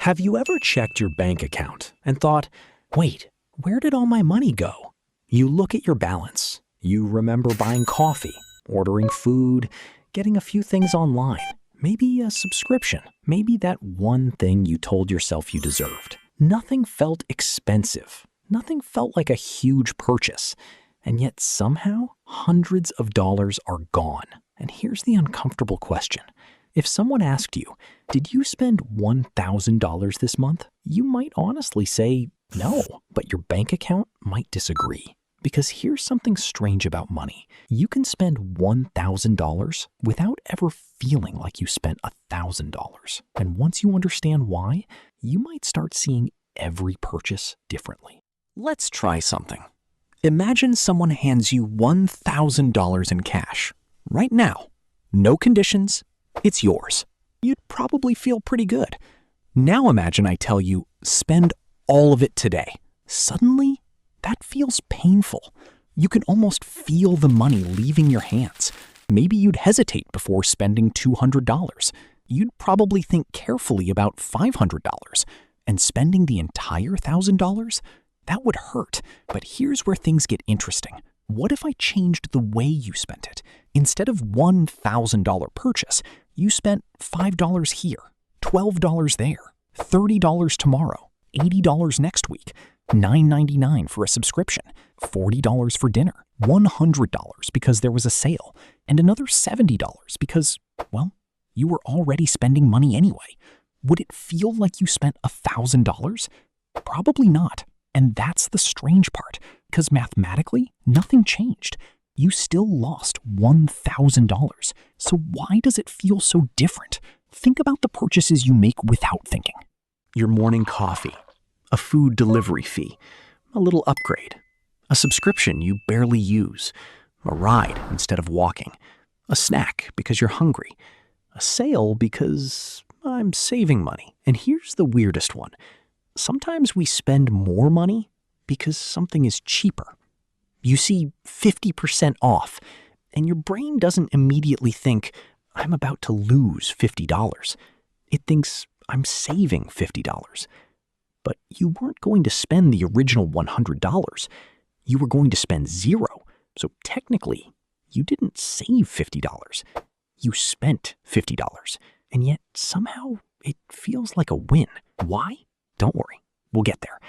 Have you ever checked your bank account and thought, wait, where did all my money go? You look at your balance. You remember buying coffee, ordering food, getting a few things online, maybe a subscription, maybe that one thing you told yourself you deserved. Nothing felt expensive. Nothing felt like a huge purchase. And yet somehow, hundreds of dollars are gone. And here's the uncomfortable question. If someone asked you, did you spend $1,000 this month? You might honestly say no, but your bank account might disagree. Because here's something strange about money. You can spend $1,000 without ever feeling like you spent $1,000. And once you understand why, you might start seeing every purchase differently. Let's try something. Imagine someone hands you $1,000 in cash right now. No conditions. It's yours. You'd probably feel pretty good. Now imagine I tell you, spend all of it today. Suddenly, that feels painful. You can almost feel the money leaving your hands. Maybe you'd hesitate before spending $200. You'd probably think carefully about $500. And spending the entire $1,000? That would hurt. But here's where things get interesting. What if I changed the way you spent it? Instead of $1,000 purchase, you spent $5 here, $12 there, $30 tomorrow, $80 next week, $9.99 for a subscription, $40 for dinner, $100 because there was a sale, and another $70 because, well, you were already spending money anyway. Would it feel like you spent $1,000? Probably not. And that's the strange part, because mathematically, nothing changed. You still lost $1,000. So why does it feel so different? Think about the purchases you make without thinking. Your morning coffee, a food delivery fee, a little upgrade, a subscription you barely use, a ride instead of walking, a snack because you're hungry, a sale because I'm saving money. And here's the weirdest one. Sometimes we spend more money because something is cheaper. You see 50% off, and your brain doesn't immediately think, I'm about to lose $50. It thinks, I'm saving $50. But you weren't going to spend the original $100. You were going to spend $0. So technically, you didn't save $50. You spent $50. And yet somehow it feels like a win. Why? Don't worry, we'll get there.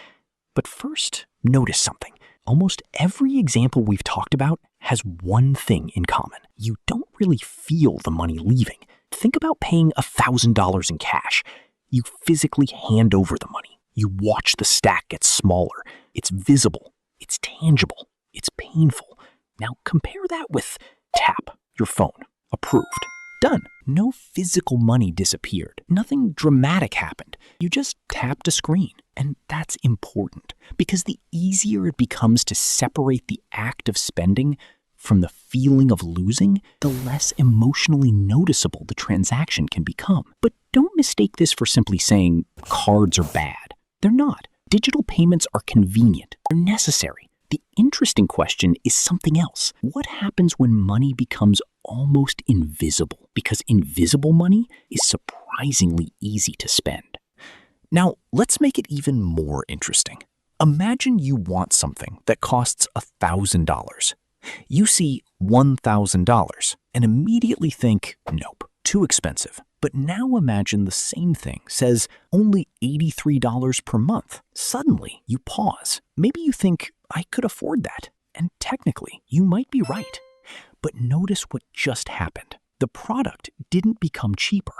But first, notice something. Almost every example we've talked about has one thing in common. You don't really feel the money leaving. Think about paying $1,000 in cash. You physically hand over the money. You watch the stack get smaller. It's visible. It's tangible. It's painful. Now compare that with tap, your phone, approved. Done. No physical money disappeared. Nothing dramatic happened. You just tapped a screen. And that's important because the easier it becomes to separate the act of spending from the feeling of losing, the less emotionally noticeable the transaction can become. But don't mistake this for simply saying cards are bad. They're not. Digital payments are convenient. They're necessary. The interesting question is something else. What happens when money becomes almost invisible? Because invisible money is surprisingly easy to spend. Now, let's make it even more interesting. Imagine you want something that costs $1,000. You see $1,000 and immediately think, nope, too expensive. But now imagine the same thing says only $83 per month. Suddenly, you pause. Maybe you think, I could afford that. And technically, you might be right. But notice what just happened. The product didn't become cheaper.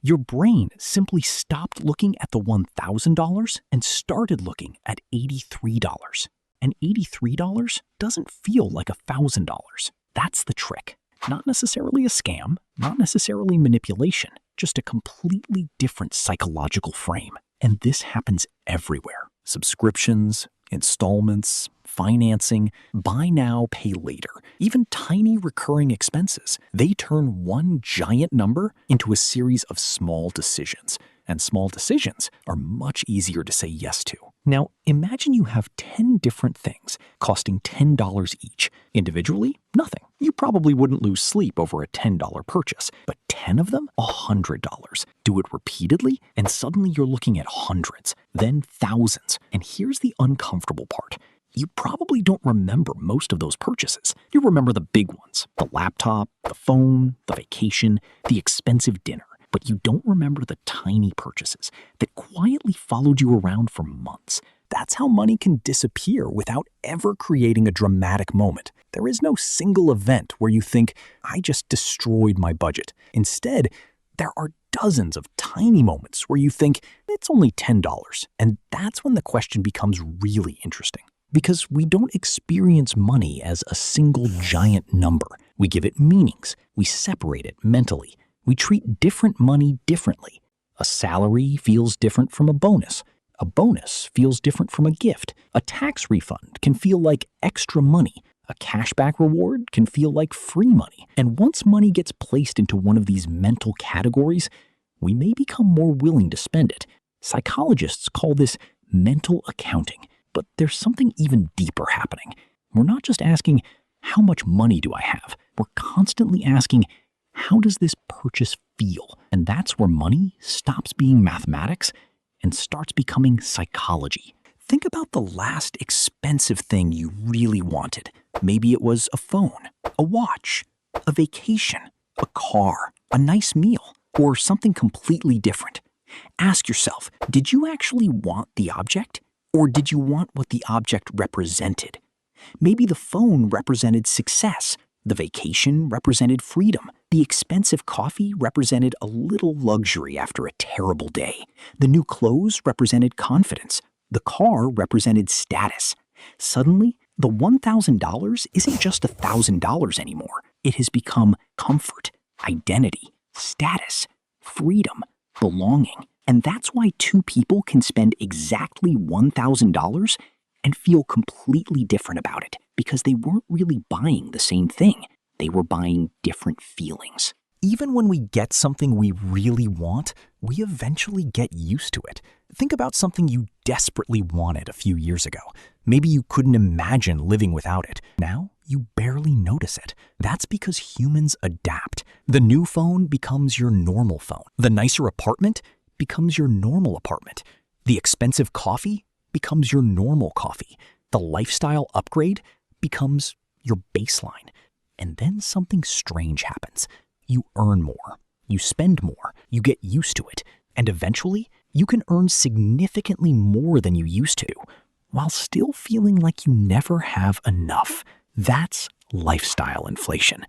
Your brain simply stopped looking at the $1,000 and started looking at $83. And $83 doesn't feel like $1,000. That's the trick. Not necessarily a scam, not necessarily manipulation, just a completely different psychological frame. And this happens everywhere. Subscriptions, installments, financing, buy now, pay later, even tiny recurring expenses. They turn one giant number into a series of small decisions. And small decisions are much easier to say yes to. Now, imagine you have 10 different things costing $10 each. Individually, nothing. You probably wouldn't lose sleep over a $10 purchase, but 10 of them? $100. Do it repeatedly, and suddenly you're looking at hundreds, then thousands. And here's the uncomfortable part. You probably don't remember most of those purchases. You remember the big ones, the laptop, the phone, the vacation, the expensive dinner. But you don't remember the tiny purchases that quietly followed you around for months. That's how money can disappear without ever creating a dramatic moment. There is no single event where you think, I just destroyed my budget. Instead, there are dozens of tiny moments where you think, it's only $10. And that's when the question becomes really interesting. Because we don't experience money as a single giant number. We give it meanings. We separate it mentally. We treat different money differently. A salary feels different from a bonus. A bonus feels different from a gift. A tax refund can feel like extra money. A cashback reward can feel like free money. And once money gets placed into one of these mental categories, we may become more willing to spend it. Psychologists call this mental accounting. But there's something even deeper happening. We're not just asking, how much money do I have? We're constantly asking, how does this purchase feel? And that's where money stops being mathematics and starts becoming psychology. Think about the last expensive thing you really wanted. Maybe it was a phone, a watch, a vacation, a car, a nice meal, or something completely different. Ask yourself, did you actually want the object? Or did you want what the object represented? Maybe the phone represented success. The vacation represented freedom. The expensive coffee represented a little luxury after a terrible day. The new clothes represented confidence. The car represented status. Suddenly, the $1,000 isn't just $1,000 anymore. It has become comfort, identity, status, freedom, belonging. And that's why two people can spend exactly $1,000 and feel completely different about it, because they weren't really buying the same thing. They were buying different feelings. Even when we get something we really want, we eventually get used to it. Think about something you desperately wanted a few years ago. Maybe you couldn't imagine living without it. Now, you barely notice it. That's because humans adapt. The new phone becomes your normal phone. The nicer apartment becomes your normal apartment. The expensive coffee becomes your normal coffee. The lifestyle upgrade becomes your baseline. And then something strange happens. You earn more. You spend more. You get used to it. And eventually, you can earn significantly more than you used to, while still feeling like you never have enough. That's lifestyle inflation.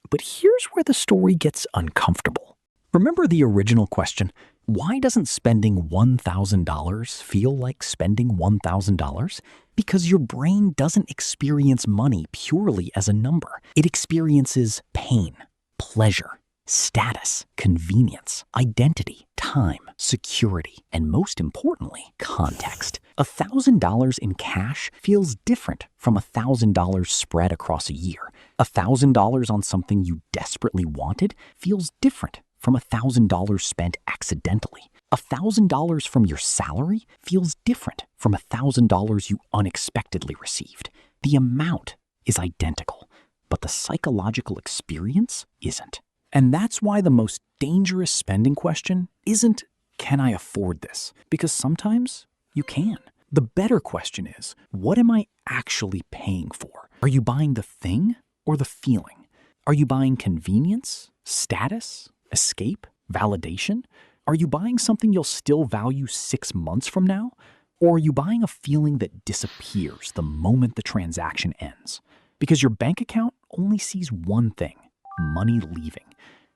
But here's where the story gets uncomfortable. Remember the original question? Why doesn't spending $1,000 feel like spending $1,000? Because your brain doesn't experience money purely as a number. It experiences pain, pleasure, status, convenience, identity, time, security, and most importantly, context. $1,000 in cash feels different from $1,000 spread across a year. $1,000 on something you desperately wanted feels different from $1,000 spent accidentally. $1,000 from your salary feels different from $1,000 you unexpectedly received. The amount is identical, but the psychological experience isn't. And that's why the most dangerous spending question isn't, can I afford this? Because sometimes you can. The better question is, what am I actually paying for? Are you buying the thing or the feeling? Are you buying convenience, status, escape, validation? Are you buying something you'll still value 6 months from now? Or are you buying a feeling that disappears the moment the transaction ends? Because your bank account only sees one thing, money leaving.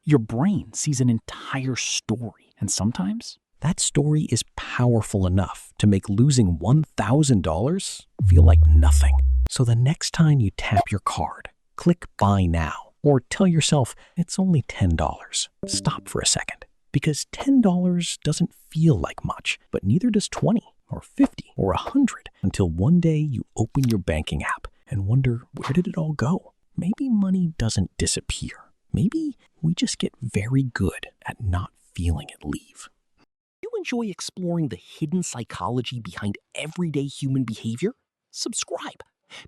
Your brain sees an entire story, and sometimes that story is powerful enough to make losing $1,000 feel like nothing. So the next time you tap your card, click Buy Now, or tell yourself it's only $10. Stop for a second, because $10 doesn't feel like much, but neither does 20 or 50 or 100 until one day you open your banking app and wonder, where did it all go? Maybe money doesn't disappear. Maybe we just get very good at not feeling it leave. You enjoy exploring the hidden psychology behind everyday human behavior? Subscribe.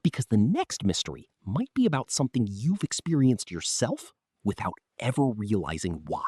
Because the next mystery might be about something you've experienced yourself without ever realizing why.